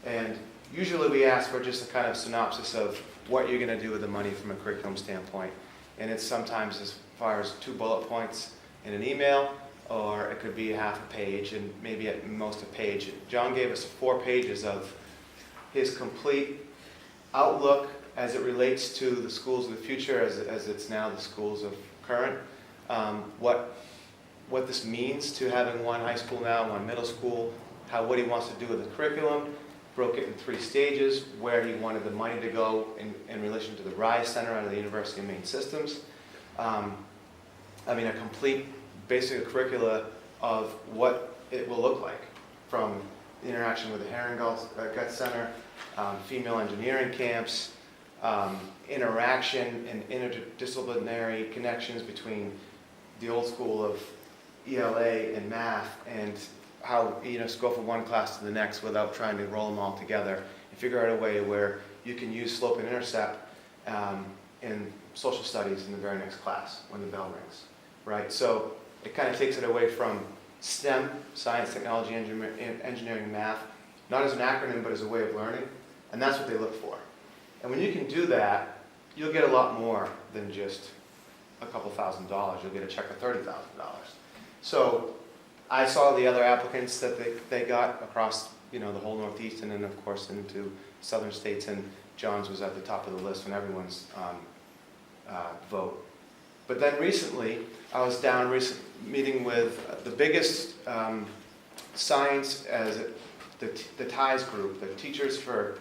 And usually we ask for just a kind of synopsis of what you're going to do with the money from a curriculum standpoint. And it's sometimes as far as 2 bullet points in an email, or it could be half a page and maybe at most a page. John gave us 4 pages of his complete outlook as it relates to the schools of the future, as it's now the schools of current. What this means to having one high school now, one middle school, what he wants to do with the curriculum, broke it in 3 stages, where he wanted the money to go in relation to the RISE Center out of the University of Maine Systems. A complete basic curricula of what it will look like, from the interaction with the Herring-Gut Center, female engineering camps, interaction and interdisciplinary connections between the old school of ELA and math, and how just go from one class to the next without trying to roll them all together, and figure out a way where you can use slope and intercept in social studies in the very next class when the bell rings, right? So it kind of takes it away from STEM, science, technology, engineering, math, not as an acronym but as a way of learning, and that's what they look for. And when you can do that, you'll get a lot more than just a couple $1,000s. You'll get a check of $30,000. So I saw the other applicants that they got across the whole Northeast, and then of course into southern states, and John's was at the top of the list on everyone's vote. But then recently, I was down meeting with the biggest science as the TIES group, the Teachers for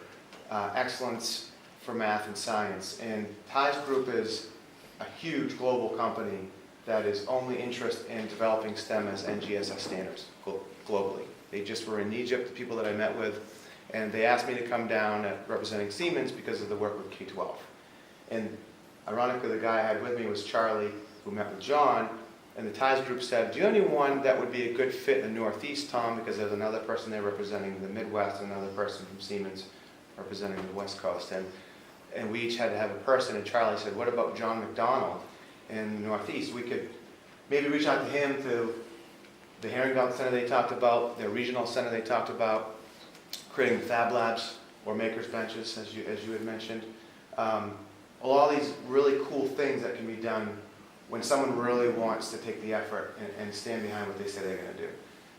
Excellence for Math and Science. And TIES group is a huge global company that is only interested in developing STEM as NGSS standards globally. They just were in Egypt, the people that I met with, and they asked me to come down representing Siemens because of the work with K-12. And ironically, the guy I had with me was Charlie, who met with John, and the TIES group said, do you know anyone that would be a good fit in the Northeast, Tom? Because there's another person there representing the Midwest, and another person from Siemens representing the West Coast. And we each had to have a person, and Charlie said, what about John McDonald in the Northeast? We could maybe reach out to him, to the Herring-Gut Center they talked about, their regional center they talked about, creating Fab Labs or Makers Benches, as you had mentioned. All these really cool things that can be done when someone really wants to take the effort and stand behind what they say they're going to do.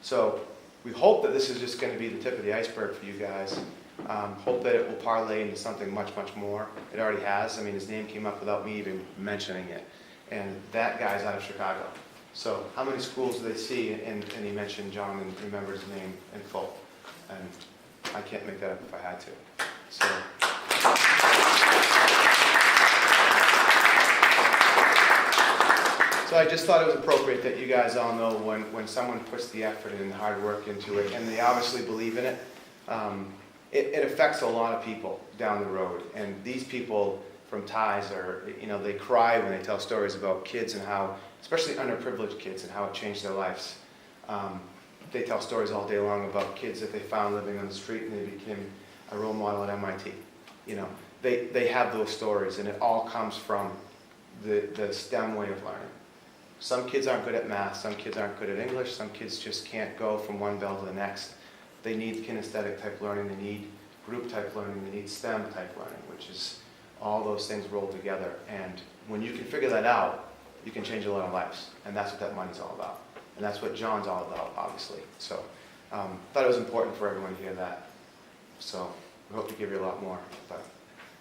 So we hope that this is just going to be the tip of the iceberg for you guys. Hope that it will parlay into something much, much more. It already has. I mean, his name came up without me even mentioning it. And that guy's out of Chicago. So how many schools do they see? And he mentioned John and remembers his name in full. And I can't make that up if I had to. So I just thought it was appropriate that you guys all know when someone puts the effort and the hard work into it, and they obviously believe in it, it affects a lot of people down the road. And these people from TIES are, they cry when they tell stories about kids and how, especially underprivileged kids, and how it changed their lives. They tell stories all day long about kids that they found living on the street and they became a role model at MIT. They have those stories, and it all comes from the STEM way of learning. Some kids aren't good at math, some kids aren't good at English, some kids just can't go from one bell to the next. They need kinesthetic type learning, they need group type learning, they need STEM type learning, which is all those things rolled together. And when you can figure that out, you can change a lot of lives. And that's what that money's all about. And that's what John's all about, obviously. So thought it was important for everyone to hear that. So we hope to give you a lot more. But